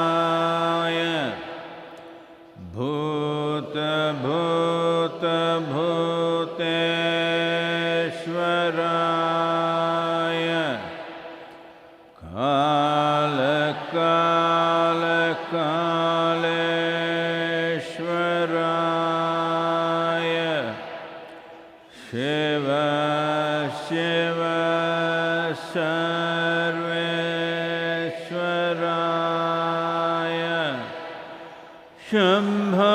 योगयोगयोगेश्वराय भूतभूतभूतेश्वराय कालकालकालेश्वराय शिव शिव सर्वेश्वराय शम्भो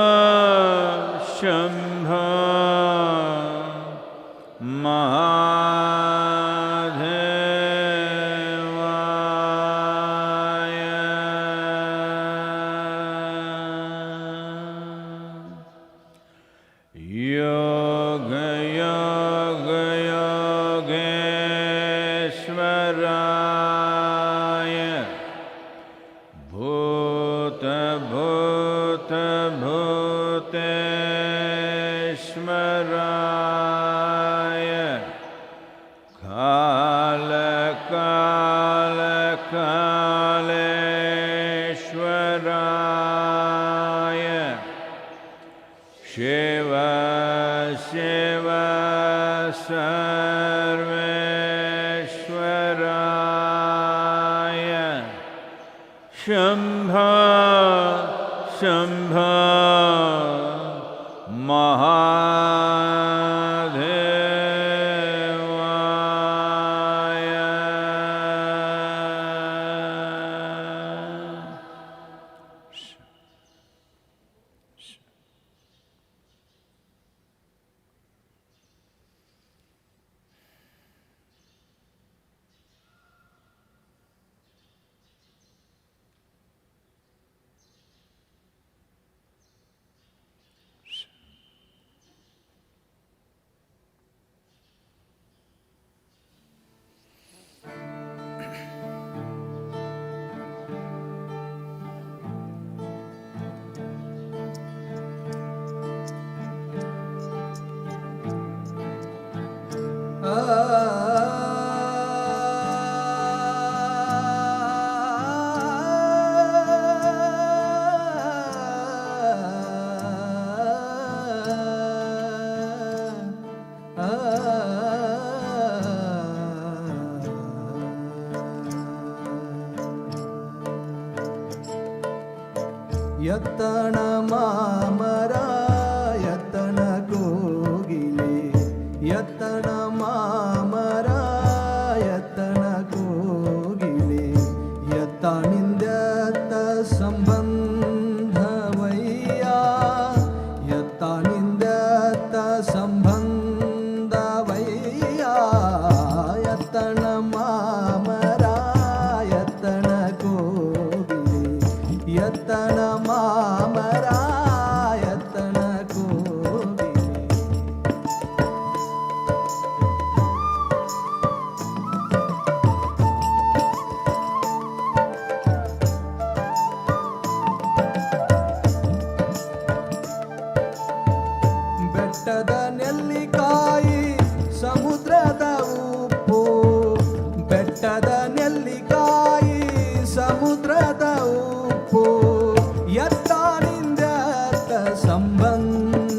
शम्भो महादेवाय योगयोगयोगेश्वराय भूतभूतभूतेश्वराय कालकालकालेश्वराय शिव शिव सर्वेश्वराय शम्भो शम्भो महादेवाय ಯತನ ಮಾಮರ ಯತನ ಕೋಗಿಲೆ ಯತನ ಮಾಮರ ಯತನ ಕೋಗಿಲೆ ಯತನಿಂದತ ಸಂಬಂಧವಯ್ಯ ಯತನಿಂದತ ಸಂಬಂಧವಯ್ಯ ಯತನ ಮಾಮರ ಯತನ ಕೋಗಿಲೆ ಯತನ ಮಾಮರ ಯತನ ಕೋಗಿಲೆ ಬೆಟ್ಟದ ನೆಲ್ಲಿಕಾಯಿ ಸಮುದ್ರದ ಉಪ್ಪು ಬೆಟ್ಟದ ನೆಲ್ಲಿಕಾಯಿ ಸಮುದ್ರದ ಉಪ್ಪು ಯತ್ತನಿಂದತ ಸಂಬಂಧವಯ್ಯ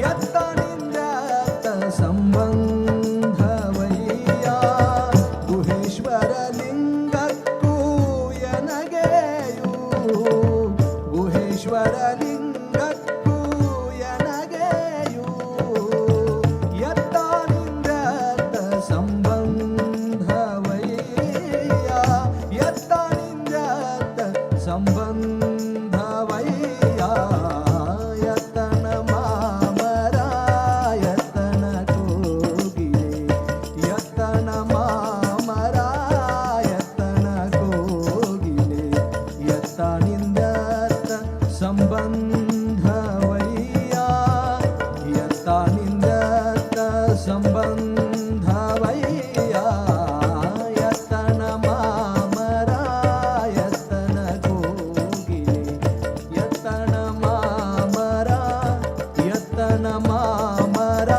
ಯತ್ತನಿಂದತ ಸಂಬಂಧವಯ್ಯ ಗುಹೇಶ್ವರ ಲಿಂಗಕ್ಕೂ ಎನಗೆಯೂ ಗುಹೇಶ್ವರ ಲಿಂಗಕ್ಕೂ ಎನಗೆಯೂ ಯತ್ತನಿಂದತ ಸಂಬಂಧವಯ್ಯ ಯತ್ತನಿಂದತ ಸಂಬಂಧವಯ್ಯ ಯತನ ಮಾಮರ ಯತನ ಕೋಗಿಲೆ ಯತನ ಮಾಮರ ಯತನ ಕೋಗಿಲೆ ಯತನಿಂದತ ಸಂಬಂಧವಯ್ಯ ಯತನಿಂದತ ಸಂಬಂಧವಯ್ಯ ಯತನ ಮಾಮರ ಯತನ ಕೋಗಿಲೆ ಯತನ ಮಾಮರ ಯತನ ಮಾಮರ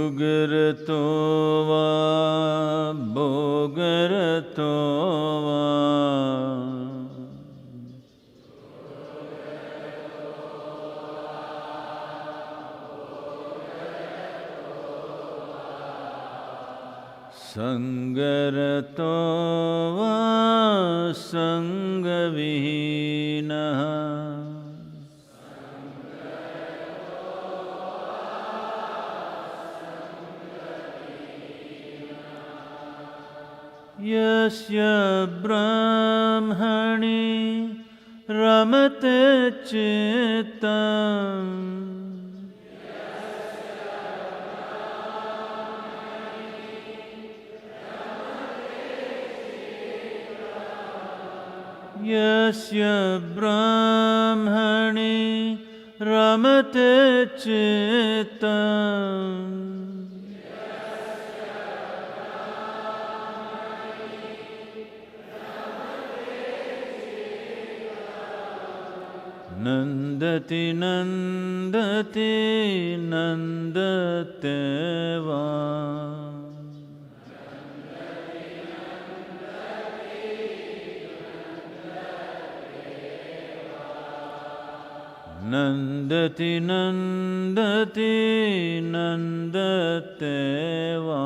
सुगरतो वा भोगरतो वा संगरतो वा संगविहीनः यस्य ब्रह्मणि रमते चित्तम् यस्य ब्रह्मणि रमते चित्तम् नन्दति नन्दति नन्दते वा नन्दति नन्दति नन्दते वा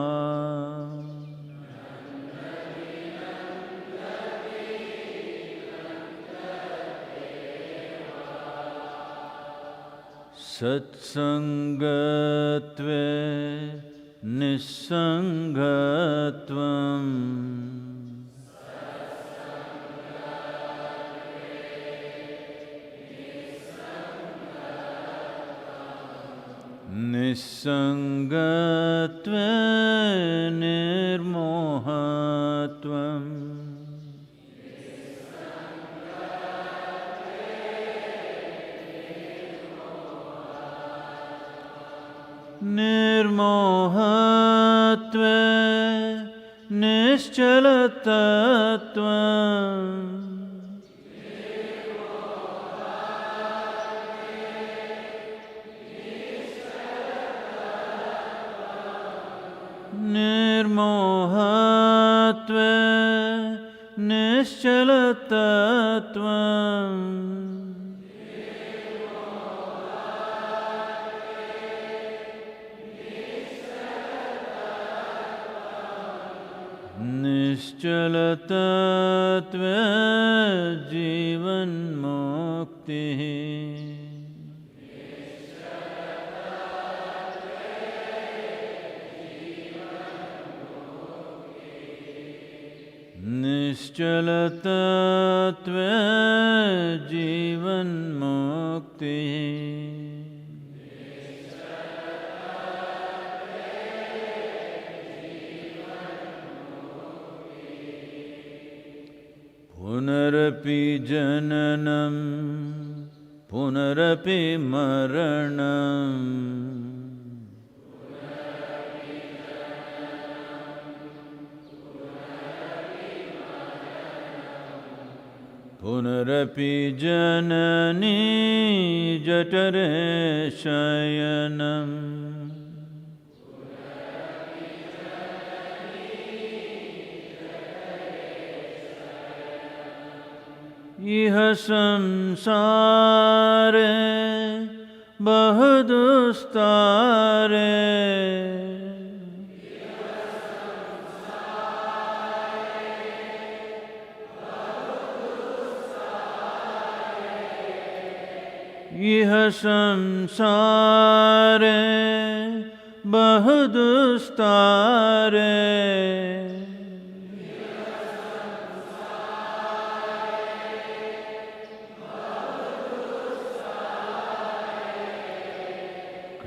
सत्संगत्वे निस्संगत्वम् निस्संगत्वे निर्मोहत्वम् निर्मोहत्वे निश्चलतत्वम् निर्मोहत्वे निश्चलतत्वम् निश्चलतत्वे जीवन्मुक्तिः निश्चलतत्वे जीवन्मुक्तिः पुनरपि जननं पुनरपि मरणम् पुनरपि जननी जठरे शयनम् इह संसारे बहुदुस्तारे इह संसारे बहुदुस्तारे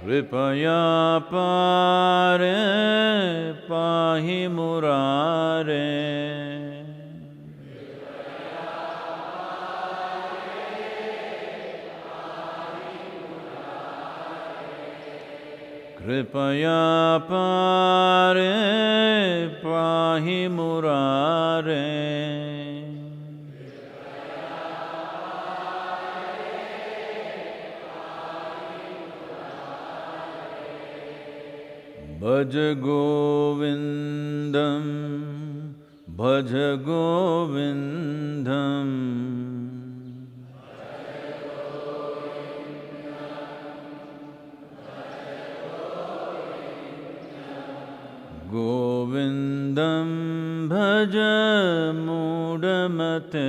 कृपया पारे पाहि मुरारे कृपया पारे पाहि मुरारे भज गोविन्दं भज गोविन्दम् गोविन्दं भज मूढमते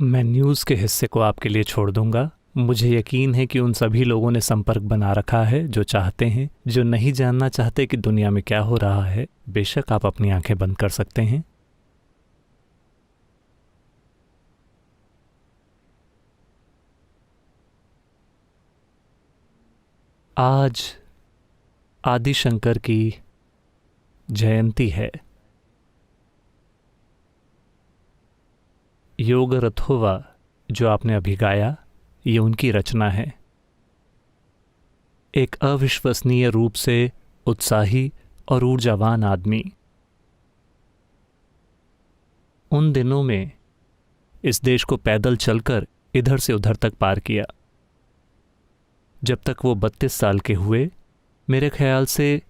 मैं न्यूज़ के हिस्से को आपके लिए छोड़ दूंगा। मुझे यकीन है कि उन सभी लोगों ने संपर्क बना रखा है जो चाहते हैं, जो नहीं जानना चाहते कि दुनिया में क्या हो रहा है। बेशक आप अपनी आंखें बंद कर सकते हैं। आज आदि शंकर की जयंती है। योग रथोवा जो आपने अभी गाया, ये उनकी रचना है। एक अविश्वसनीय रूप से उत्साही और ऊर्जावान आदमी। उन दिनों में इस देश को पैदल चलकर इधर से उधर तक पार किया। जब तक वो 32 साल के हुए, मेरे ख्याल से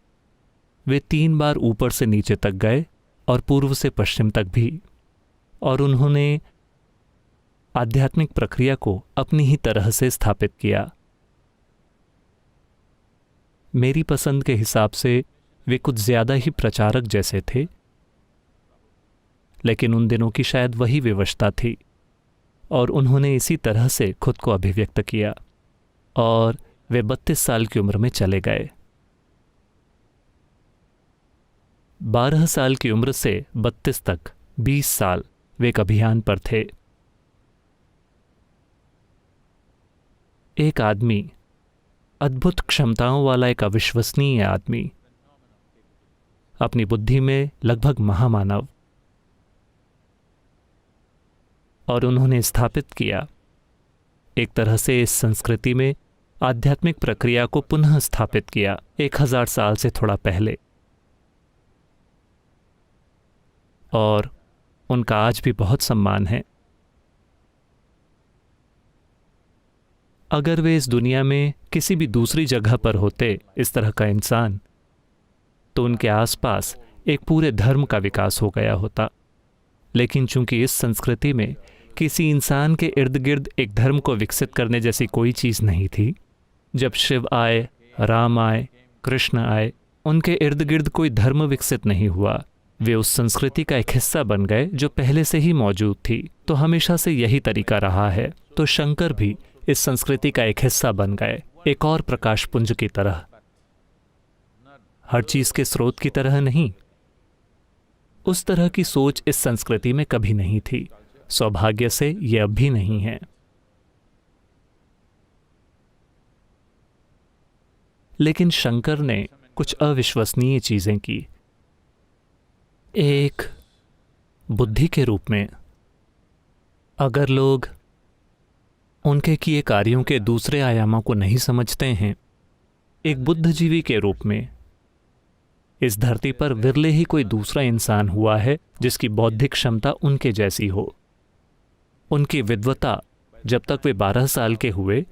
वे 3 बार ऊपर से नीचे तक गए और पूर्व से पश्चिम तक भी। और उन्होंने आध्यात्मिक प्रक्रिया को अपनी ही तरह से स्थापित किया। मेरी पसंद के हिसाब से वे कुछ ज्यादा ही प्रचारक जैसे थे, लेकिन उन दिनों की शायद वही विवशता थी और उन्होंने इसी तरह से खुद को अभिव्यक्त किया। और वे 32 साल की उम्र में चले गए। 12 साल की उम्र से 32 तक 20 साल वे एक अभियान पर थे। एक आदमी, अद्भुत क्षमताओं वाला एक अविश्वसनीय आदमी, अपनी बुद्धि में लगभग महामानव। और उन्होंने स्थापित किया, एक तरह से इस संस्कृति में आध्यात्मिक प्रक्रिया को पुनः स्थापित किया 1000 साल से थोड़ा पहले। और उनका आज भी बहुत सम्मान है। अगर वे इस दुनिया में किसी भी दूसरी जगह पर होते इस तरह का इंसान, तो उनके आसपास एक पूरे धर्म का विकास हो गया होता। लेकिन चूंकि इस संस्कृति में किसी इंसान के इर्द गिर्द एक धर्म को विकसित करने जैसी कोई चीज़ नहीं थी, जब शिव आए, राम आए, कृष्ण आए, उनके इर्द गिर्द कोई धर्म विकसित नहीं हुआ। वे उस संस्कृति का एक हिस्सा बन गए जो पहले से ही मौजूद थी। तो हमेशा से यही तरीका रहा है। तो शंकर भी इस संस्कृति का एक हिस्सा बन गए, एक और प्रकाश पुंज की तरह। हर चीज के स्रोत की तरह नहीं। उस तरह की सोच इस संस्कृति में कभी नहीं थी। सौभाग्य से यह अब भी नहीं है। लेकिन शंकर ने कुछ अविश्वसनीय चीजें की। एक बुद्धि के रूप में, अगर लोग उनके किए कार्यों के दूसरे आयामों को नहीं समझते हैं, एक बुद्धिजीवी के रूप में इस धरती पर विरले ही कोई दूसरा इंसान हुआ है जिसकी बौद्धिक क्षमता उनके जैसी हो। उनकी विद्वता जब तक वे 12 साल के हुए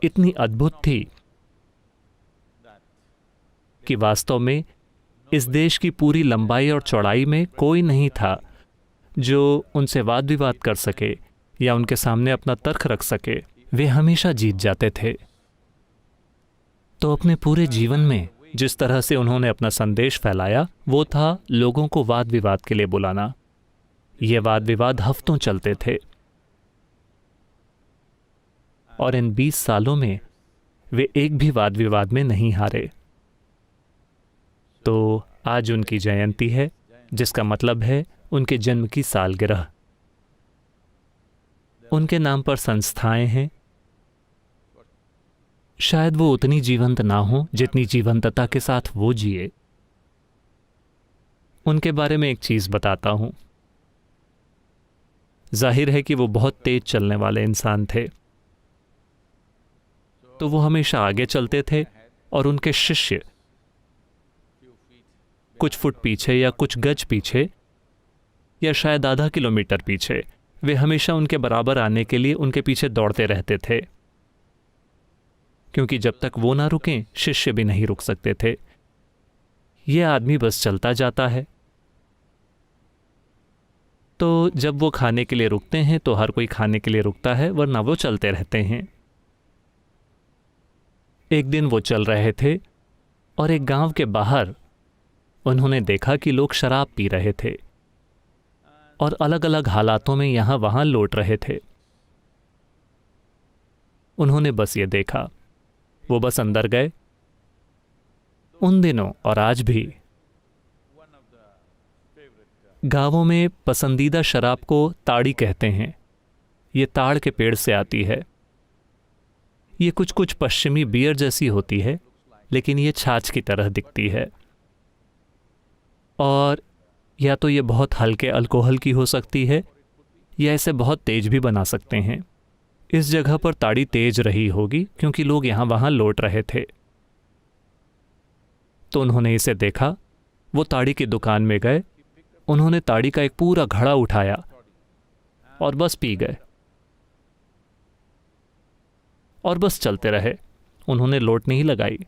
इतनी अद्भुत थी कि वास्तव में इस देश की पूरी लंबाई और चौड़ाई में कोई नहीं था जो उनसे वाद विवाद कर सके या उनके सामने अपना तर्क रख सके। वे हमेशा जीत जाते थे। तो अपने पूरे जीवन में जिस तरह से उन्होंने अपना संदेश फैलाया, वो था लोगों को वाद विवाद के लिए बुलाना। ये वाद विवाद हफ्तों चलते थे और इन 20 सालों में वे एक भी वाद विवाद में नहीं हारे। तो आज उनकी जयंती है, जिसका मतलब है उनके जन्म की सालगिरह। उनके नाम पर संस्थाएं हैं, शायद वो उतनी जीवंत ना हो जितनी जीवंतता के साथ वो जिए। उनके बारे में एक चीज बताता हूं। जाहिर है कि वो बहुत तेज चलने वाले इंसान थे, तो वो हमेशा आगे चलते थे और उनके शिष्य कुछ फुट पीछे या कुछ गज पीछे या शायद आधा किलोमीटर पीछे, वे हमेशा उनके बराबर आने के लिए उनके पीछे दौड़ते रहते थे, क्योंकि जब तक वो ना रुकें शिष्य भी नहीं रुक सकते थे। ये आदमी बस चलता जाता है। तो जब वो खाने के लिए रुकते हैं तो हर कोई खाने के लिए रुकता है, वरना वो चलते रहते हैं। एक दिन वो चल रहे थे और एक गांव के बाहर उन्होंने देखा कि लोग शराब पी रहे थे और अलग अलग हालातों में यहां वहां लौट रहे थे। उन्होंने बस ये देखा, वो बस अंदर गए। उन दिनों और आज भी गांवों में पसंदीदा शराब को ताड़ी कहते हैं। ये ताड़ के पेड़ से आती है। ये कुछ कुछ पश्चिमी बियर जैसी होती है, लेकिन ये छाछ की तरह दिखती है। और या तो ये बहुत हल्के अल्कोहल की हो सकती है या इसे बहुत तेज भी बना सकते हैं। इस जगह पर ताड़ी तेज रही होगी क्योंकि लोग यहां वहां लौट रहे थे। तो उन्होंने इसे देखा। वो ताड़ी की दुकान में गए, उन्होंने ताड़ी का एक पूरा घड़ा उठाया और बस पी गए और बस चलते रहे। उन्होंने लोट नहीं लगाई।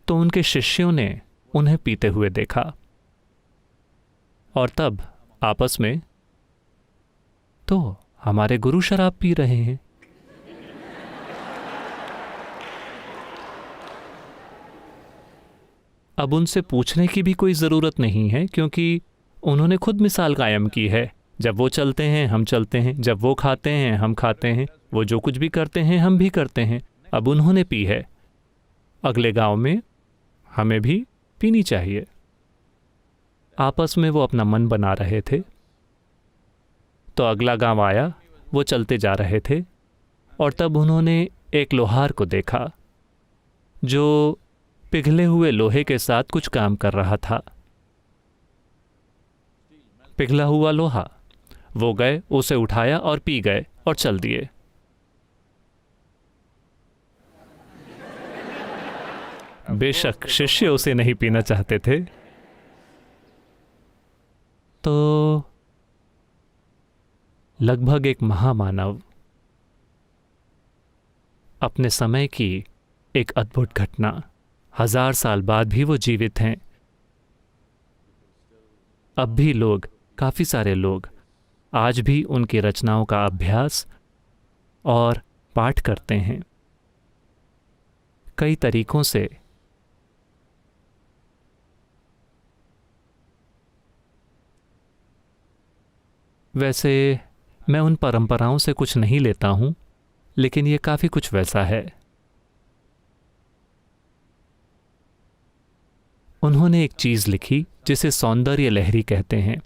तो उनके शिष्यों ने उन्हें पीते हुए देखा और तब आपस में, तो हमारे गुरु शराब पी रहे हैं। अब उनसे पूछने की भी कोई ज़रूरत नहीं है, क्योंकि उन्होंने खुद मिसाल कायम की है। जब वो चलते हैं हम चलते हैं, जब वो खाते हैं हम खाते हैं, वो जो कुछ भी करते हैं हम भी करते हैं। अब उन्होंने पी है, अगले गांव में हमें भी पीनी चाहिए। आपस में वो अपना मन बना रहे थे। तो अगला गांव आया, वो चलते जा रहे थे और तब उन्होंने एक लोहार को देखा जो पिघले हुए लोहे के साथ कुछ काम कर रहा था। पिघला हुआ लोहा। वो गए, उसे उठाया और पी गए और चल दिए। बेशक शिष्य उसे नहीं पीना चाहते थे। तो लगभग एक महामानव, अपने समय की एक अद्भुत घटना, 1000 साल बाद भी वो जीवित हैं। अब भी लोग, काफी सारे लोग आज भी उनकी रचनाओं का अभ्यास और पाठ करते हैं कई तरीकों से। वैसे मैं उन परंपराओं से कुछ नहीं लेता हूं, लेकिन ये काफी कुछ वैसा है। उन्होंने एक चीज लिखी जिसे सौंदर्य लहरी कहते हैं।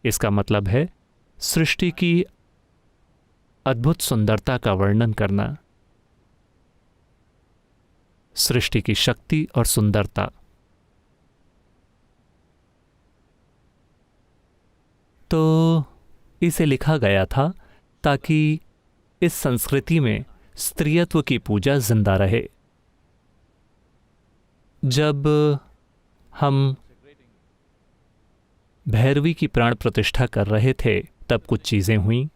इसका मतलब है सृष्टि की अद्भुत सुंदरता का वर्णन करना, सृष्टि की शक्ति और सुंदरता। तो इसे लिखा गया था ताकि इस संस्कृति में स्त्रीत्व की पूजा जिंदा रहे। जब हम भैरवी की प्राण प्रतिष्ठा कर रहे थे तब कुछ चीज़ें हुईं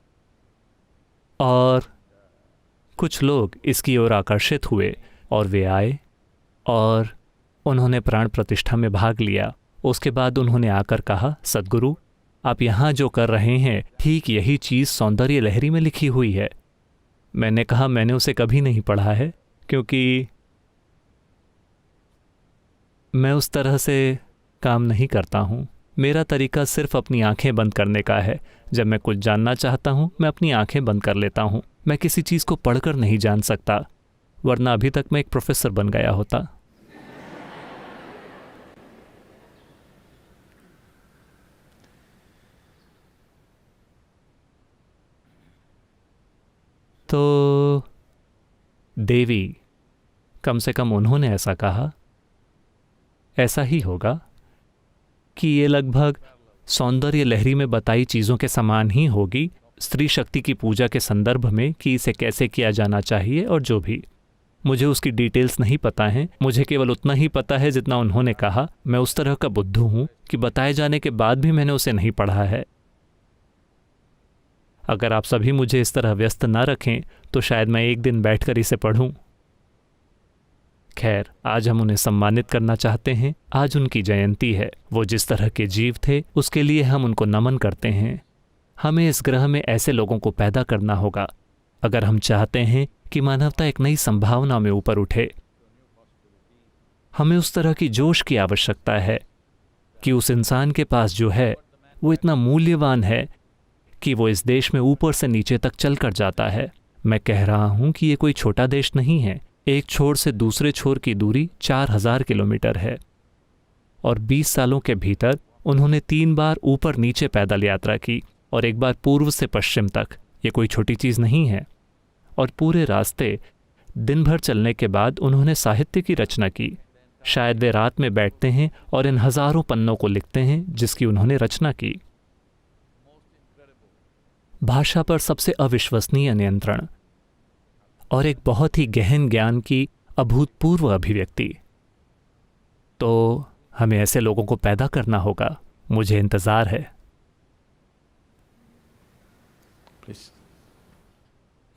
और कुछ लोग इसकी ओर आकर्षित हुए और वे आए और उन्होंने प्राण प्रतिष्ठा में भाग लिया। उसके बाद उन्होंने आकर कहा, सद्गुरु आप यहाँ जो कर रहे हैं ठीक यही चीज़ सौंदर्य लहरी में लिखी हुई है। मैंने कहा मैंने उसे कभी नहीं पढ़ा है, क्योंकि मैं उस तरह से काम नहीं करता हूँ। मेरा तरीका सिर्फ अपनी आंखें बंद करने का है। जब मैं कुछ जानना चाहता हूँ मैं अपनी आंखें बंद कर लेता हूँ। मैं किसी चीज़ को पढ़कर नहीं जान सकता, वरना अभी तक मैं एक प्रोफेसर बन गया होता। तो देवी, कम से कम उन्होंने ऐसा कहा। ऐसा ही होगा कि ये लगभग सौंदर्य लहरी में बताई चीज़ों के समान ही होगी, स्त्री शक्ति की पूजा के संदर्भ में, कि इसे कैसे किया जाना चाहिए और जो भी। मुझे उसकी डिटेल्स नहीं पता हैं, मुझे केवल उतना ही पता है जितना उन्होंने कहा। मैं उस तरह का बुद्धू हूं कि बताए जाने के बाद भी मैंने उसे नहीं पढ़ा है। अगर आप सभी मुझे इस तरह व्यस्त ना रखें तो शायद मैं एक दिन बैठकर इसे पढ़ूं। खैर, आज हम उन्हें सम्मानित करना चाहते हैं। आज उनकी जयंती है। वो जिस तरह के जीव थे उसके लिए हम उनको नमन करते हैं। हमें इस ग्रह में ऐसे लोगों को पैदा करना होगा अगर हम चाहते हैं कि मानवता एक नई संभावना में ऊपर उठे। हमें उस तरह की जोश की आवश्यकता है कि उस इंसान के पास जो है वो इतना मूल्यवान है कि वो इस देश में ऊपर से नीचे तक चल कर जाता है। मैं कह रहा हूं कि ये कोई छोटा देश नहीं है। एक छोर से दूसरे छोर की दूरी 4000 किलोमीटर है और 20 सालों के भीतर उन्होंने 3 बार ऊपर नीचे पैदल यात्रा की और एक बार पूर्व से पश्चिम तक। ये कोई छोटी चीज़ नहीं है। और पूरे रास्ते दिन भर चलने के बाद उन्होंने साहित्य की रचना की। शायद वे रात में बैठते हैं और इन हजारों पन्नों को लिखते हैं जिसकी उन्होंने रचना की। भाषा पर सबसे अविश्वसनीय नियंत्रण और एक बहुत ही गहन ज्ञान की अभूतपूर्व अभिव्यक्ति। तो हमें ऐसे लोगों को पैदा करना होगा। मुझे इंतज़ार है।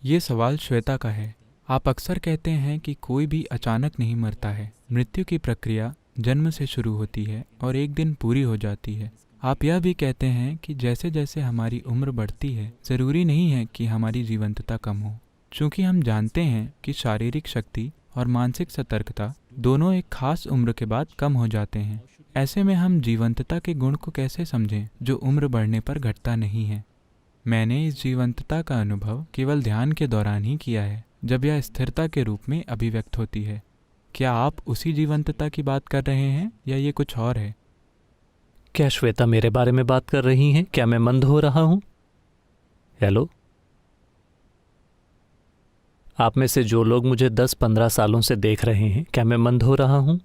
ये सवाल श्वेता का है। आप अक्सर कहते हैं कि कोई भी अचानक नहीं मरता है। मृत्यु की प्रक्रिया जन्म से शुरू होती है और एक दिन पूरी हो जाती है। आप यह भी कहते हैं कि जैसे जैसे हमारी उम्र बढ़ती है, ज़रूरी नहीं है कि हमारी जीवंतता कम हो। चूँकि हम जानते हैं कि शारीरिक शक्ति और मानसिक सतर्कता दोनों एक खास उम्र के बाद कम हो जाते हैं। ऐसे में हम जीवंतता के गुण को कैसे समझें जो उम्र बढ़ने पर घटता नहीं है? मैंने इस जीवंतता का अनुभव केवल ध्यान के दौरान ही किया है, जब यह स्थिरता के रूप में अभिव्यक्त होती है। क्या आप उसी जीवंतता की बात कर रहे हैं या ये कुछ और है? क्या श्वेता मेरे बारे में बात कर रही हैं? क्या मैं मंद हो रहा हूं? हेलो, आप में से जो लोग मुझे 10-15 सालों से देख रहे हैं, क्या मैं मंद हो रहा हूं?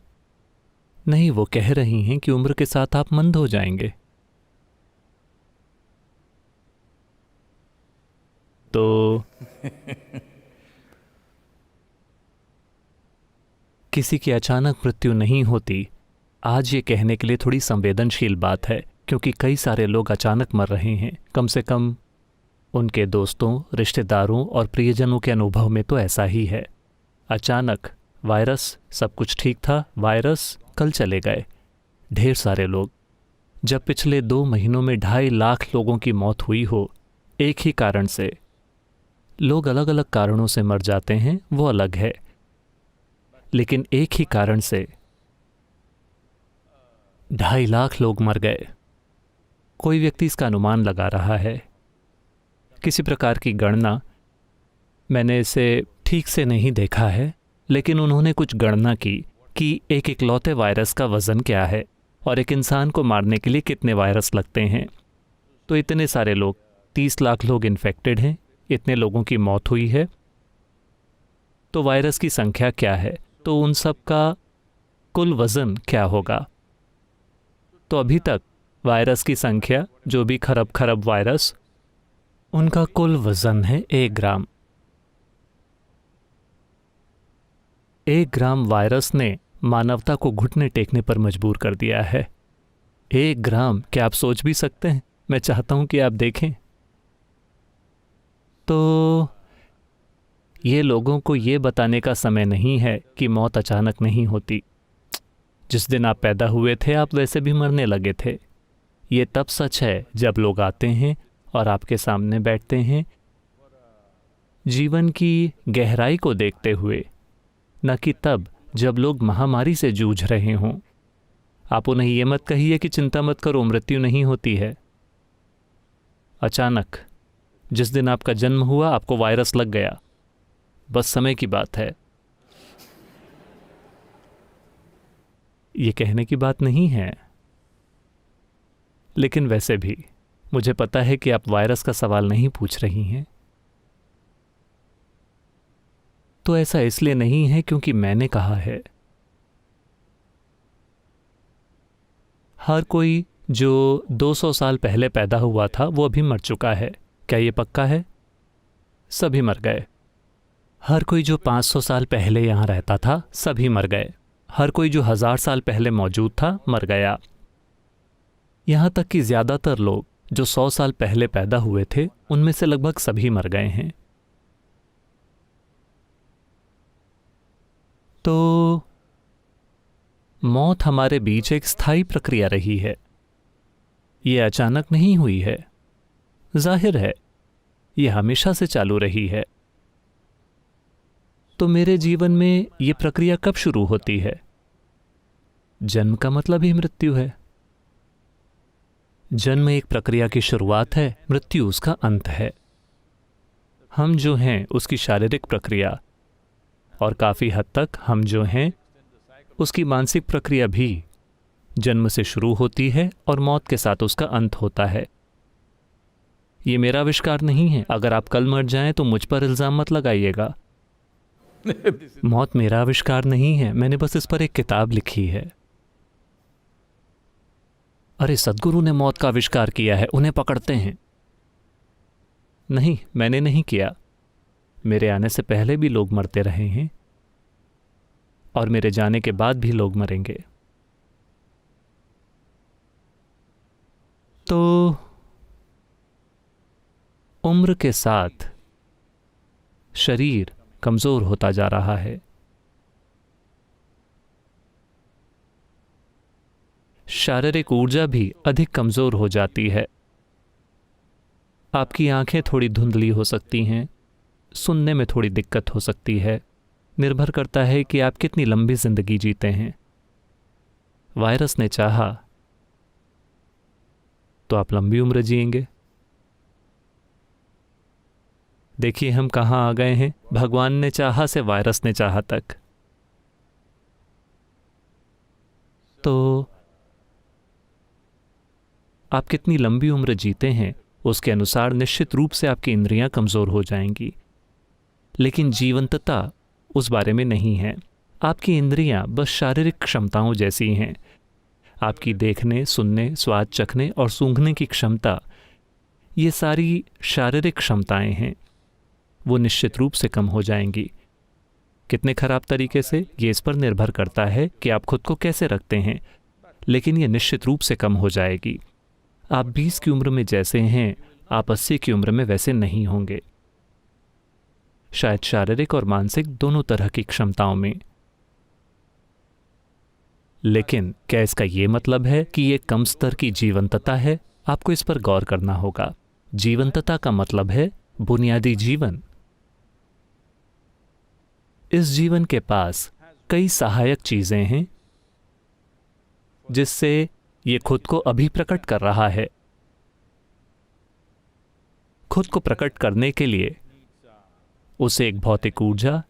नहीं, वो कह रही हैं कि उम्र के साथ आप मंद हो जाएंगे। तो किसी की अचानक मृत्यु नहीं होती, आज ये कहने के लिए थोड़ी संवेदनशील बात है, क्योंकि कई सारे लोग अचानक मर रहे हैं। कम से कम उनके दोस्तों, रिश्तेदारों और प्रियजनों के अनुभव में तो ऐसा ही है। अचानक वायरस, सब कुछ ठीक था, वायरस कल चले गए। ढेर सारे लोग। जब पिछले 2 महीनों में 2.5 लाख लोगों की मौत हुई हो एक ही कारण से। लोग अलग अलग कारणों से मर जाते हैं, वो अलग है, लेकिन एक ही कारण से 2.5 लाख लोग मर गए। कोई व्यक्ति इसका अनुमान लगा रहा है, किसी प्रकार की गणना। मैंने इसे ठीक से नहीं देखा है, लेकिन उन्होंने कुछ गणना की कि एक इकलौते वायरस का वजन क्या है और एक इंसान को मारने के लिए कितने वायरस लगते हैं। तो इतने सारे लोग, 30 लाख लोग इन्फेक्टेड हैं, इतने लोगों की मौत हुई है, तो वायरस की संख्या क्या है? तो उन सब का कुल वजन क्या होगा? तो अभी तक वायरस की संख्या, जो भी खरब वायरस, उनका कुल वजन है 1 ग्राम। 1 ग्राम वायरस ने मानवता को घुटने टेकने पर मजबूर कर दिया है। 1 ग्राम, क्या आप सोच भी सकते हैं? मैं चाहता हूं कि आप देखें। तो ये लोगों को ये बताने का समय नहीं है कि मौत अचानक नहीं होती। जिस दिन आप पैदा हुए थे, आप वैसे भी मरने लगे थे। ये तब सच है जब लोग आते हैं और आपके सामने बैठते हैं, जीवन की गहराई को देखते हुए, न कि तब जब लोग महामारी से जूझ रहे हों। आप उन्हें ये मत कहिए कि चिंता मत करो, मृत्यु नहीं होती है। अचानक जिस दिन आपका जन्म हुआ, आपको वायरस लग गया, बस समय की बात है। ये कहने की बात नहीं है, लेकिन वैसे भी मुझे पता है कि आप वायरस का सवाल नहीं पूछ रही हैं। तो ऐसा इसलिए नहीं है क्योंकि मैंने कहा है। हर कोई जो 200 साल पहले पैदा हुआ था वो अभी मर चुका है। क्या ये पक्का है? सभी मर गए। हर कोई जो 500 साल पहले यहाँ रहता था सभी मर गए। हर कोई जो 1000 साल पहले मौजूद था मर गया। यहाँ तक कि ज़्यादातर लोग जो 100 साल पहले पैदा हुए थे उनमें से लगभग सभी मर गए हैं। तो मौत हमारे बीच एक स्थायी प्रक्रिया रही है। ये अचानक नहीं हुई है। जाहिर है ये हमेशा से चालू रही है। तो मेरे जीवन में ये प्रक्रिया कब शुरू होती है? जन्म का मतलब ही मृत्यु है। जन्म एक प्रक्रिया की शुरुआत है, मृत्यु उसका अंत है। हम जो हैं उसकी शारीरिक प्रक्रिया और काफ़ी हद तक हम जो हैं उसकी मानसिक प्रक्रिया भी जन्म से शुरू होती है और मौत के साथ उसका अंत होता है। ये मेरा आविष्कार नहीं है। अगर आप कल मर जाएं तो मुझ पर इल्ज़ाम मत लगाइएगा। मौत मेरा आविष्कार नहीं है। मैंने बस इस पर एक किताब लिखी है। अरे सद्गुरु ने मौत का आविष्कार किया है, उन्हें पकड़ते हैं। नहीं, मैंने नहीं किया। मेरे आने से पहले भी लोग मरते रहे हैं और मेरे जाने के बाद भी लोग मरेंगे। तो उम्र के साथ शरीर कमजोर होता जा रहा है। शारीरिक ऊर्जा भी अधिक कमजोर हो जाती है। आपकी आंखें थोड़ी धुंधली हो सकती हैं, सुनने में थोड़ी दिक्कत हो सकती है। निर्भर करता है कि आप कितनी लंबी जिंदगी जीते हैं। वायरस ने चाहा तो आप लंबी उम्र जिएंगे। देखिए हम कहाँ आ गए हैं। भगवान ने चाहा से वायरस ने चाहा तक। तो आप कितनी लंबी उम्र जीते हैं उसके अनुसार निश्चित रूप से आपकी इंद्रियां कमज़ोर हो जाएंगी। लेकिन जीवंतता उस बारे में नहीं है। आपकी इंद्रियां बस शारीरिक क्षमताओं जैसी हैं। आपकी देखने, सुनने, स्वाद चखने और सूंघने की क्षमता, ये सारी शारीरिक क्षमताएं हैं। वो निश्चित रूप से कम हो जाएंगी। कितने खराब तरीके से, ये इस पर निर्भर करता है कि आप खुद को कैसे रखते हैं, लेकिन ये निश्चित रूप से कम हो जाएगी। आप 20 की उम्र में जैसे हैं आप 80 की उम्र में वैसे नहीं होंगे। शायद शारीरिक और मानसिक दोनों तरह की क्षमताओं में। लेकिन क्या इसका ये मतलब है कि ये कम स्तर की जीवंतता है? आपको इस पर गौर करना होगा। जीवंतता का मतलब है बुनियादी जीवन। इस जीवन के पास कई सहायक चीजें हैं जिससे ये खुद को अभी प्रकट कर रहा है। खुद को प्रकट करने के लिए उसे एक भौतिक ऊर्जा,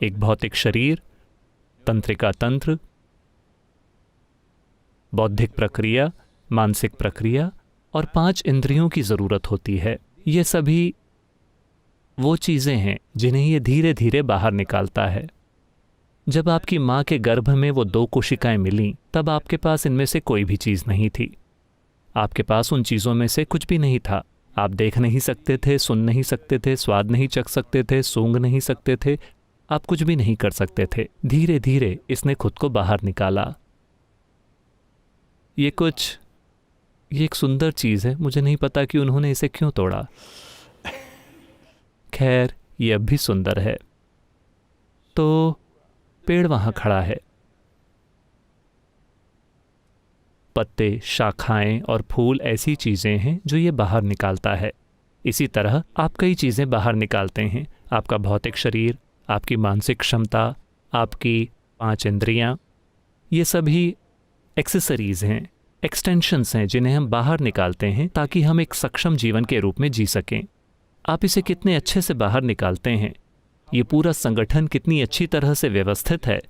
एक भौतिक शरीर, तंत्रिका तंत्र, बौद्धिक प्रक्रिया, मानसिक प्रक्रिया और 5 इंद्रियों की जरूरत होती है। ये सभी वो चीजें हैं जिन्हें ये धीरे धीरे बाहर निकालता है। जब आपकी माँ के गर्भ में वो 2 कोशिकाएं मिलीं, तब आपके पास इनमें से कोई भी चीज़ नहीं थी। आपके पास उन चीज़ों में से कुछ भी नहीं था। आप देख नहीं सकते थे, सुन नहीं सकते थे, स्वाद नहीं चख सकते थे, सूंघ नहीं सकते थे, आप कुछ भी नहीं कर सकते थे। धीरे धीरे इसने खुद को बाहर निकाला। ये एक सुंदर चीज़ है। मुझे नहीं पता कि उन्होंने इसे क्यों तोड़ा। खैर, ये अब भी सुंदर है। तो पेड़ वहां खड़ा है। पत्ते, शाखाएं और फूल ऐसी चीजें हैं जो ये बाहर निकालता है। इसी तरह आप कई चीजें बाहर निकालते हैं। आपका भौतिक शरीर, आपकी मानसिक क्षमता, आपकी 5 इंद्रियां, ये सभी एक्सेसरीज हैं, एक्सटेंशंस हैं जिन्हें हम बाहर निकालते हैं ताकि हम एक सक्षम जीवन के रूप में जी सकें। आप इसे कितने अच्छे से बाहर निकालते हैं। ये पूरा संगठन कितनी अच्छी तरह से व्यवस्थित है।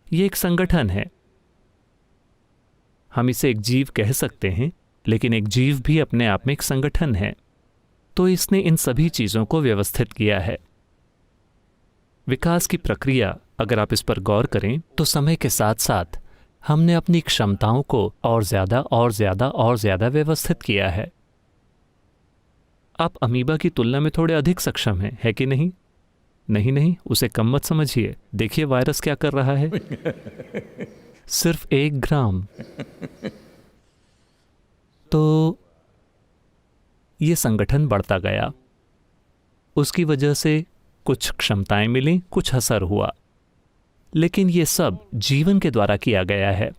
ये एक संगठन है। हम इसे एक जीव कह सकते हैं, लेकिन एक जीव भी अपने आप में एक संगठन है। तो इसने इन सभी चीज़ों को व्यवस्थित किया है। विकास की प्रक्रिया, अगर आप इस पर गौर करें तो समय के साथ साथ हमने अपनी क्षमताओं को और ज़्यादा और ज़्यादा और ज़्यादा व्यवस्थित किया है। आप अमीबा की तुलना में थोड़े अधिक सक्षम हैं, है कि नहीं? नहीं नहीं, उसे कम मत समझिए। देखिए वायरस क्या कर रहा है। सिर्फ 1 ग्राम। तो ये संगठन बढ़ता गया, उसकी वजह से कुछ क्षमताएं मिली, कुछ असर हुआ, लेकिन ये सब जीवन के द्वारा किया गया है।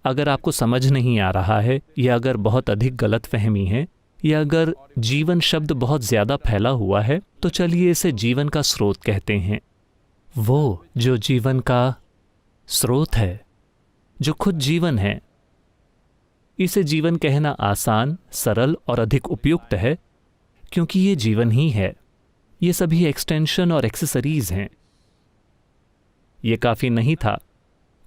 अगर आपको समझ नहीं आ रहा है, या अगर बहुत अधिक गलतफहमी है, या अगर जीवन शब्द बहुत ज़्यादा फैला हुआ है, तो चलिए इसे जीवन का स्रोत कहते हैं। वो जो जीवन का स्रोत है, जो खुद जीवन है, इसे जीवन कहना आसान, सरल और अधिक उपयुक्त है, क्योंकि ये जीवन ही है। ये सभी एक्सटेंशन और एक्सेसरीज हैं। ये काफ़ी नहीं था,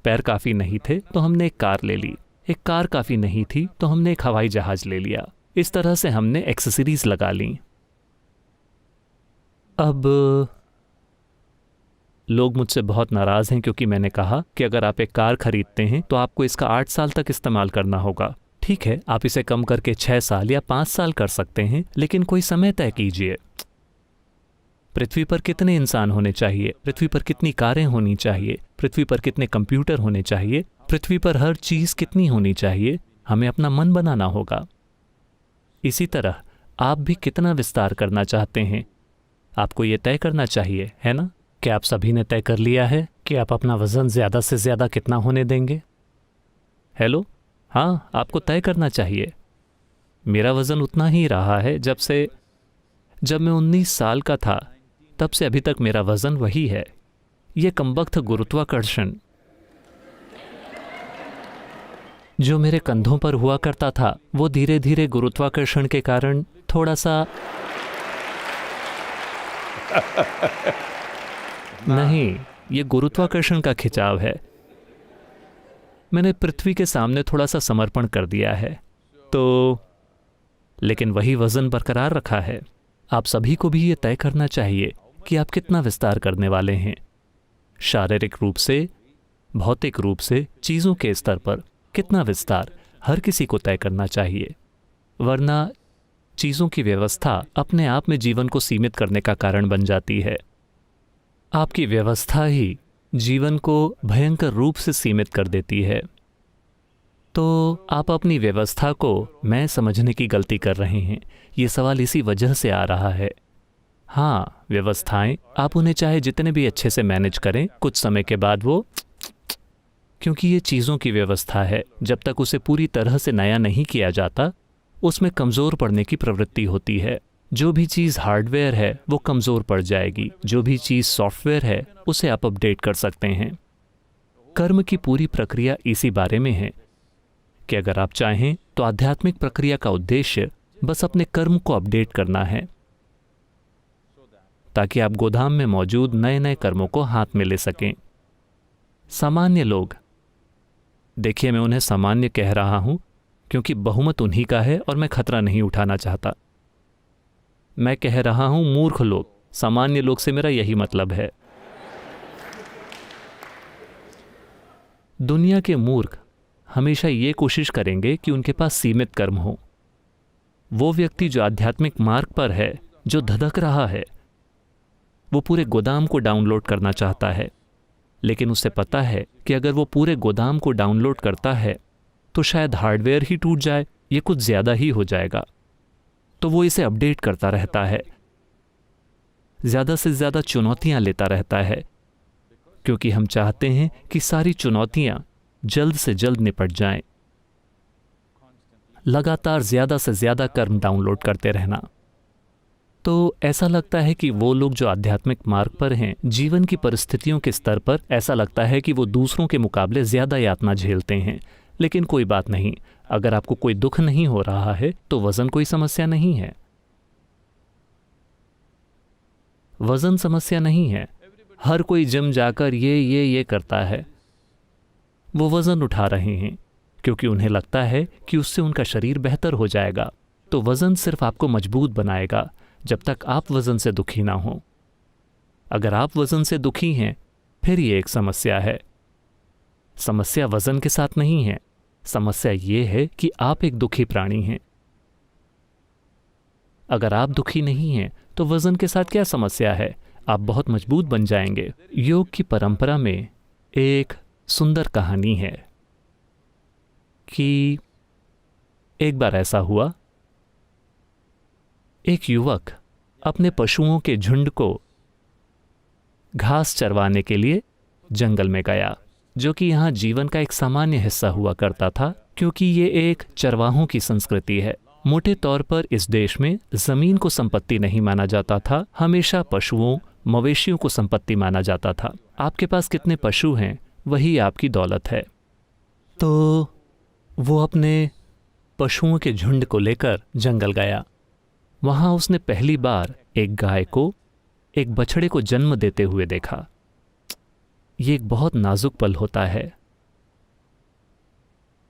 पैर काफ़ी नहीं थे तो हमने एक कार ले ली, एक कार काफ़ी नहीं थी तो हमने एक हवाई जहाज ले लिया। इस तरह से हमने एक्सेसरीज लगा ली। अब लोग मुझसे बहुत नाराज़ हैं क्योंकि मैंने कहा कि अगर आप एक कार खरीदते हैं तो आपको इसका 8 साल तक इस्तेमाल करना होगा। ठीक है, आप इसे कम करके 6 साल या 5 साल कर सकते हैं, लेकिन कोई समय तय कीजिए। पृथ्वी पर कितने इंसान होने चाहिए, पृथ्वी पर कितनी कारें होनी चाहिए, पृथ्वी पर कितने कंप्यूटर होने चाहिए, पृथ्वी पर हर चीज़ कितनी होनी चाहिए, हमें अपना मन बनाना होगा। इसी तरह आप भी कितना विस्तार करना चाहते हैं, आपको ये तय करना चाहिए, है ना? क्या आप सभी ने तय कर लिया है कि आप अपना वज़न ज़्यादा से ज़्यादा कितना होने देंगे? हेलो, हाँ, आपको तय करना चाहिए। मेरा वज़न उतना ही रहा है जब मैं 19 साल का था, तब से अभी तक मेरा वज़न वही है। ये कमबख्त गुरुत्वाकर्षण जो मेरे कंधों पर हुआ करता था, वो धीरे धीरे गुरुत्वाकर्षण के कारण थोड़ा सा नहीं, ये गुरुत्वाकर्षण का खिंचाव है। मैंने पृथ्वी के सामने थोड़ा सा समर्पण कर दिया है, तो लेकिन वही वज़न बरकरार रखा है। आप सभी को भी ये तय करना चाहिए कि आप कितना विस्तार करने वाले हैं, शारीरिक रूप से, भौतिक रूप से, चीज़ों के स्तर पर कितना विस्तार हर किसी को तय करना चाहिए, वरना चीज़ों की व्यवस्था अपने आप में जीवन को सीमित करने का कारण बन जाती है। आपकी व्यवस्था ही जीवन को भयंकर रूप से सीमित कर देती है। तो आप अपनी व्यवस्था को मैं समझने की गलती कर रहे हैं। ये सवाल इसी वजह से आ रहा है। हाँ, व्यवस्थाएं, आप उन्हें चाहे जितने भी अच्छे से मैनेज करें, कुछ समय के बाद वो, क्योंकि ये चीज़ों की व्यवस्था है, जब तक उसे पूरी तरह से नया नहीं किया जाता, उसमें कमज़ोर पड़ने की प्रवृत्ति होती है। जो भी चीज़ हार्डवेयर है वो कमज़ोर पड़ जाएगी, जो भी चीज़ सॉफ्टवेयर है उसे आप अपडेट कर सकते हैं। कर्म की पूरी प्रक्रिया इसी बारे में है कि अगर आप चाहें तो आध्यात्मिक प्रक्रिया का उद्देश्य बस अपने कर्म को अपडेट करना है, ताकि आप गोदाम में मौजूद नए नए कर्मों को हाथ में ले सकें। सामान्य लोग, देखिए मैं उन्हें सामान्य कह रहा हूं क्योंकि बहुमत उन्हीं का है और मैं खतरा नहीं उठाना चाहता। मैं कह रहा हूं मूर्ख लोग, सामान्य लोग से मेरा यही मतलब है। दुनिया के मूर्ख हमेशा ये कोशिश करेंगे कि उनके पास सीमित कर्म हो। वो व्यक्ति जो आध्यात्मिक मार्ग पर है, जो धधक रहा है, वो पूरे गोदाम को डाउनलोड करना चाहता है, लेकिन उसे पता है कि अगर वो पूरे गोदाम को डाउनलोड करता है तो शायद हार्डवेयर ही टूट जाए, ये कुछ ज़्यादा ही हो जाएगा। तो वो इसे अपडेट करता रहता है, ज़्यादा से ज़्यादा चुनौतियां लेता रहता है, क्योंकि हम चाहते हैं कि सारी चुनौतियां जल्द से जल्द निपट जाएं। लगातार ज़्यादा से ज़्यादा कर्म डाउनलोड करते रहना। तो ऐसा लगता है कि वो लोग जो आध्यात्मिक मार्ग पर हैं, जीवन की परिस्थितियों के स्तर पर ऐसा लगता है कि वो दूसरों के मुकाबले ज़्यादा यातना झेलते हैं। लेकिन कोई बात नहीं, अगर आपको कोई दुख नहीं हो रहा है तो वज़न कोई समस्या नहीं है। वज़न समस्या नहीं है। हर कोई जिम जाकर ये करता है, वो वज़न उठा रहे हैं क्योंकि उन्हें लगता है कि उससे उनका शरीर बेहतर हो जाएगा। तो वज़न सिर्फ आपको मजबूत बनाएगा जब तक आप वज़न से दुखी ना हो। अगर आप वजन से दुखी हैं, फिर ये एक समस्या है। समस्या वजन के साथ नहीं है, समस्या ये है कि आप एक दुखी प्राणी हैं। अगर आप दुखी नहीं हैं तो वजन के साथ क्या समस्या है? आप बहुत मजबूत बन जाएंगे। योग की परंपरा में एक सुंदर कहानी है कि एक बार ऐसा हुआ, एक युवक अपने पशुओं के झुंड को घास चरवाने के लिए जंगल में गया, जो कि यहाँ जीवन का एक सामान्य हिस्सा हुआ करता था, क्योंकि ये एक चरवाहों की संस्कृति है। मोटे तौर पर इस देश में जमीन को संपत्ति नहीं माना जाता था, हमेशा पशुओं मवेशियों को संपत्ति माना जाता था। आपके पास कितने पशु हैं, वही आपकी दौलत है। तो वो अपने पशुओं के झुंड को लेकर जंगल गया। वहां उसने पहली बार एक गाय को एक बछड़े को जन्म देते हुए देखा। ये एक बहुत नाजुक पल होता है।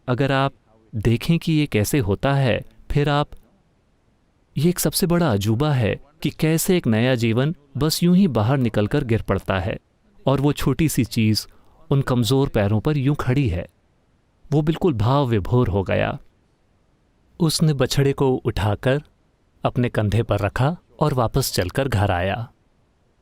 अगर आप देखें कि ये कैसे होता है, फिर आप, ये एक सबसे बड़ा अजूबा है कि कैसे एक नया जीवन बस यूं ही बाहर निकलकर गिर पड़ता है, और वो छोटी सी चीज उन कमजोर पैरों पर यूं खड़ी है। वो बिल्कुल भाव विभोर हो गया। उसने बछड़े को उठाकर अपने कंधे पर रखा और वापस चलकर घर आया।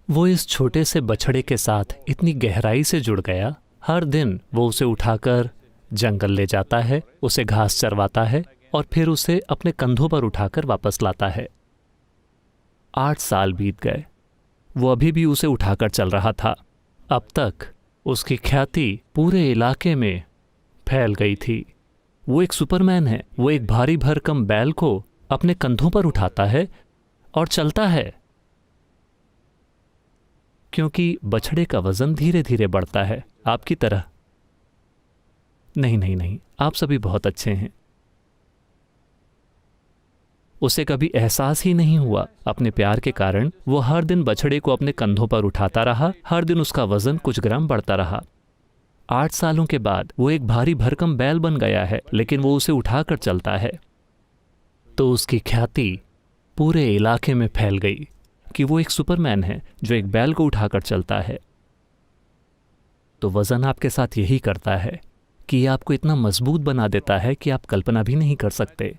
वो इस छोटे से बछड़े के साथ इतनी गहराई से जुड़ गया। हर दिन वो उसे उठाकर जंगल ले जाता है, उसे घास चरवाता है और फिर उसे अपने कंधों पर उठाकर वापस लाता है। 8 साल बीत गए। वो अभी भी उसे उठाकर चल रहा था। अब तक उसकी ख्याति पूरे इलाके में फैल गई थी। वो एक सुपरमैन है। वो एक भारी भरकम बैल को अपने कंधों पर उठाता है और चलता है, क्योंकि बछड़े का वजन धीरे धीरे बढ़ता है। आपकी तरह नहीं नहीं नहीं, आप सभी बहुत अच्छे हैं। उसे कभी एहसास ही नहीं हुआ। अपने प्यार के कारण वो हर दिन बछड़े को अपने कंधों पर उठाता रहा। हर दिन उसका वजन कुछ ग्राम बढ़ता रहा। 8 सालों के बाद वो एक भारी भरकम बैल बन गया है, लेकिन वो उसे उठाकर चलता है। तो उसकी ख्याति पूरे इलाके में फैल गई कि वो एक सुपरमैन है जो एक बैल को उठाकर चलता है। तो वजन आपके साथ यही करता है कि ये आपको इतना मजबूत बना देता है कि आप कल्पना भी नहीं कर सकते।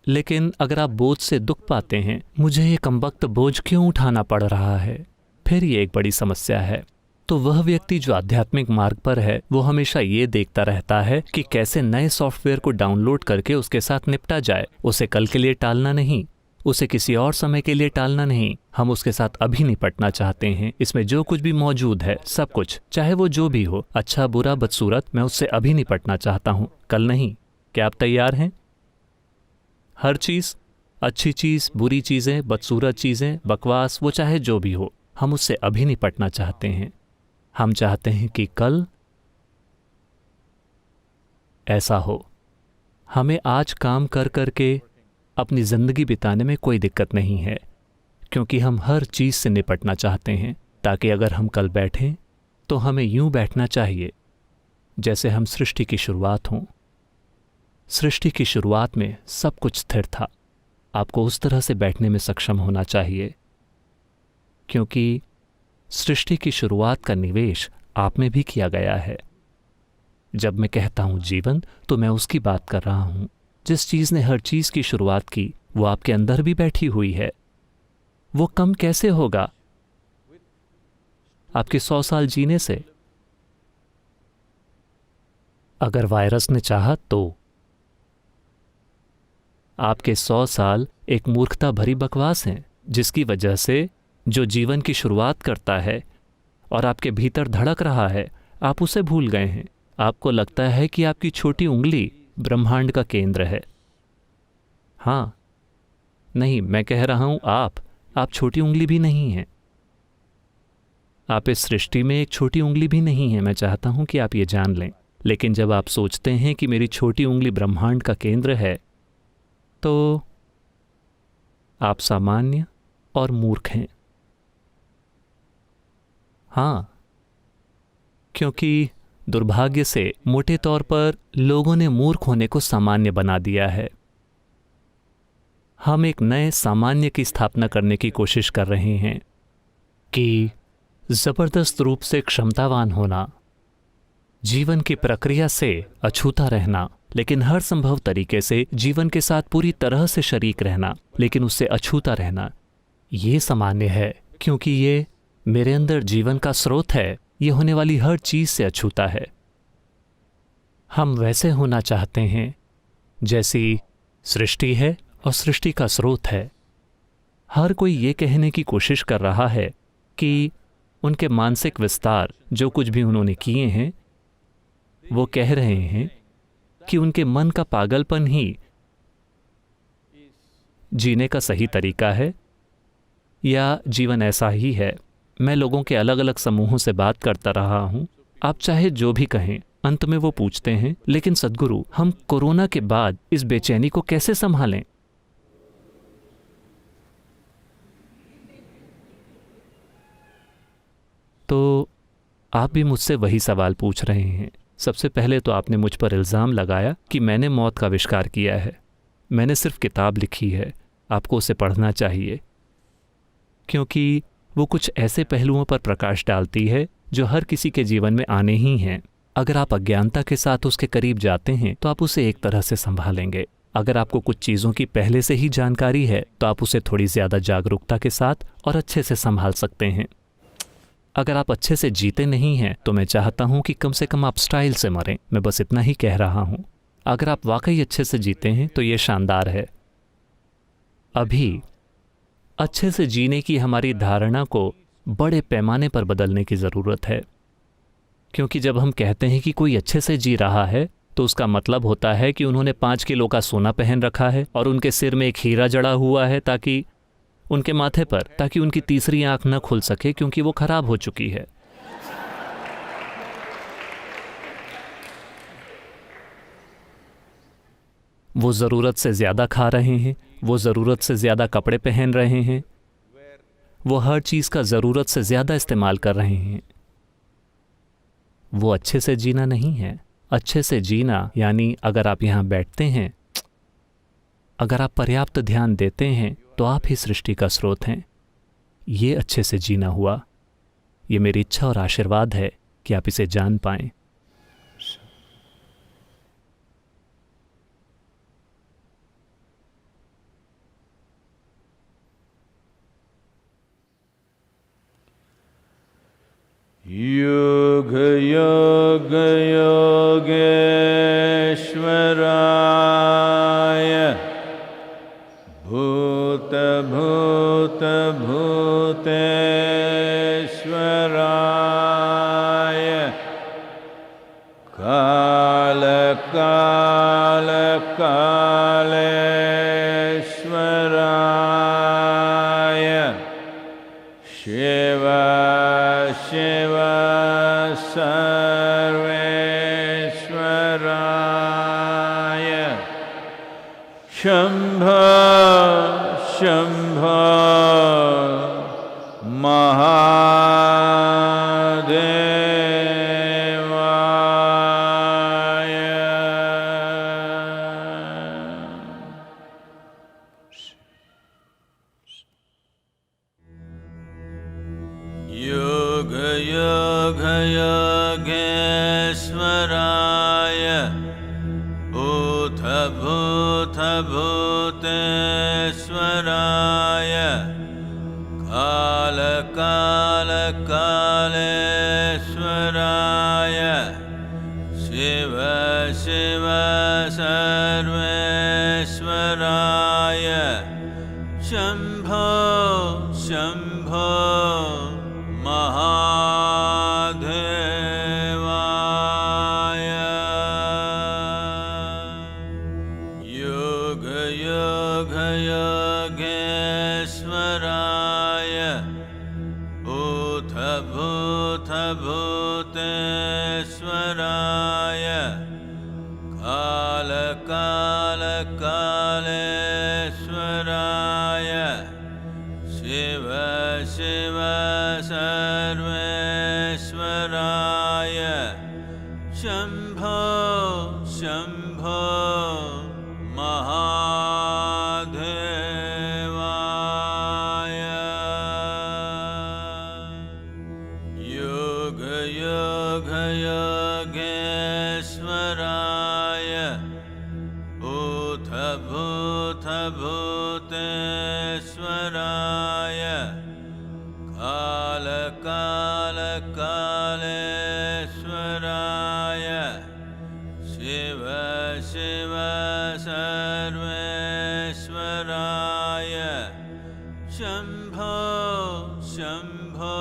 लेकिन अगर आप बोझ से दुख पाते हैं, मुझे ये कमबख्त बोझ क्यों उठाना पड़ रहा है, फिर ये एक बड़ी समस्या है। तो वह व्यक्ति जो आध्यात्मिक मार्ग पर है, वो हमेशा ये देखता रहता है कि कैसे नए सॉफ्टवेयर को डाउनलोड करके उसके साथ निपटा जाए। उसे कल के लिए टालना नहीं, उसे किसी और समय के लिए टालना नहीं। हम उसके साथ अभी निपटना चाहते हैं। इसमें जो कुछ भी मौजूद है, सब कुछ, चाहे वो जो भी हो, अच्छा बुरा बदसूरत, मैं उससे अभी निपटना चाहता हूँ, कल नहीं। क्या आप तैयार हैं? हर चीज़, अच्छी चीज़, बुरी चीज़ें, बदसूरत चीज़ें, बकवास, वो चाहे जो भी हो, हम उससे अभी निपटना चाहते हैं। हम चाहते हैं कि कल ऐसा हो। हमें आज काम कर करके अपनी ज़िंदगी बिताने में कोई दिक्कत नहीं है, क्योंकि हम हर चीज़ से निपटना चाहते हैं, ताकि अगर हम कल बैठें तो हमें यूं बैठना चाहिए जैसे हम सृष्टि की शुरुआत हों। सृष्टि की शुरुआत में सब कुछ स्थिर था। आपको उस तरह से बैठने में सक्षम होना चाहिए, क्योंकि सृष्टि की शुरुआत का निवेश आप में भी किया गया है। जब मैं कहता हूं जीवन, तो मैं उसकी बात कर रहा हूं। जिस चीज़ ने हर चीज़ की शुरुआत की, वो आपके अंदर भी बैठी हुई है। वो कम कैसे होगा आपके 100 साल जीने से? अगर वायरस ने चाहा तो आपके 100 साल एक मूर्खता भरी बकवास हैं, जिसकी वजह से जो जीवन की शुरुआत करता है और आपके भीतर धड़क रहा है, आप उसे भूल गए हैं। आपको लगता है कि आपकी छोटी उंगली ब्रह्मांड का केंद्र है। हाँ, नहीं, मैं कह रहा हूं आप छोटी उंगली भी नहीं हैं। आप इस सृष्टि में एक छोटी उंगली भी नहीं है। मैं चाहता हूं कि आप ये जान लें। लेकिन जब आप सोचते हैं कि मेरी छोटी उंगली ब्रह्मांड का केंद्र है, तो आप सामान्य और मूर्ख हैं। हाँ, क्योंकि दुर्भाग्य से मोटे तौर पर लोगों ने मूर्ख होने को सामान्य बना दिया है। हम एक नए सामान्य की स्थापना करने की कोशिश कर रहे हैं कि जबरदस्त रूप से क्षमतावान होना, जीवन की प्रक्रिया से अछूता रहना, लेकिन हर संभव तरीके से जीवन के साथ पूरी तरह से शरीक रहना, लेकिन उससे अछूता रहना, ये सामान्य है क्योंकि ये मेरे अंदर जीवन का स्रोत है। ये होने वाली हर चीज से अछूता है। हम वैसे होना चाहते हैं जैसी सृष्टि है और सृष्टि का स्रोत है। हर कोई ये कहने की कोशिश कर रहा है कि उनके मानसिक विस्तार जो कुछ भी उन्होंने किए हैं, वो कह रहे हैं कि उनके मन का पागलपन ही जीने का सही तरीका है या जीवन ऐसा ही है। मैं लोगों के अलग अलग समूहों से बात करता रहा हूं। आप चाहे जो भी कहें, अंत में वो पूछते हैं, लेकिन सद्गुरु, हम कोरोना के बाद इस बेचैनी को कैसे संभालें? तो आप भी मुझसे वही सवाल पूछ रहे हैं। सबसे पहले तो आपने मुझ पर इल्ज़ाम लगाया कि मैंने मौत का आविष्कार किया है। मैंने सिर्फ किताब लिखी है, आपको उसे पढ़ना चाहिए, क्योंकि वो कुछ ऐसे पहलुओं पर प्रकाश डालती है जो हर किसी के जीवन में आने ही हैं। अगर आप अज्ञानता के साथ उसके करीब जाते हैं तो आप उसे एक तरह से संभालेंगे। अगर आपको कुछ चीज़ों की पहले से ही जानकारी है तो आप उसे थोड़ी ज़्यादा जागरूकता के साथ और अच्छे से संभाल सकते हैं। अगर आप अच्छे से जीते नहीं हैं तो मैं चाहता हूं कि कम से कम आप स्टाइल से मरें। मैं बस इतना ही कह रहा हूं। अगर आप वाकई अच्छे से जीते हैं तो ये शानदार है। अभी अच्छे से जीने की हमारी धारणा को बड़े पैमाने पर बदलने की ज़रूरत है, क्योंकि जब हम कहते हैं कि कोई अच्छे से जी रहा है तो उसका मतलब होता है कि उन्होंने 5 किलो का सोना पहन रखा है और उनके सिर में एक हीरा जड़ा हुआ है ताकि उनके माथे पर, ताकि उनकी तीसरी आंख न खुल सके क्योंकि वो खराब हो चुकी है। वो ज़रूरत से ज़्यादा खा रहे हैं, वो ज़रूरत से ज़्यादा कपड़े पहन रहे हैं, वो हर चीज़ का ज़रूरत से ज़्यादा इस्तेमाल कर रहे हैं। वो अच्छे से जीना नहीं है। अच्छे से जीना यानी अगर आप यहाँ बैठते हैं, अगर आप पर्याप्त ध्यान देते हैं तो आप ही सृष्टि का स्रोत हैं। ये अच्छे से जीना हुआ। ये मेरी इच्छा और आशीर्वाद है कि आप इसे जान पाएं। योग योग योगेश्वराय भूत भूत भूतेश्वराय काल काल कालेश्वराय शिव शिव सर्वेश्वराय शंभ शंभ महादेवाय। योग योग योगेश्वराय भूत भूत भूतेश्वराय काल काल कालेश्वराय शिव शिव सर्वेश्वराय शंभो शंभो महादेवाय। योग योग योगेश्वराय भूत भूत भूतेश्वराय काल काल कालेश्वराय शिव शिव सर्वेश्वराय शंभो शंभो महादेवाय। कालकालकालेश्वराय शिव शिव सर्वेश्वराय शम्भो शम्भो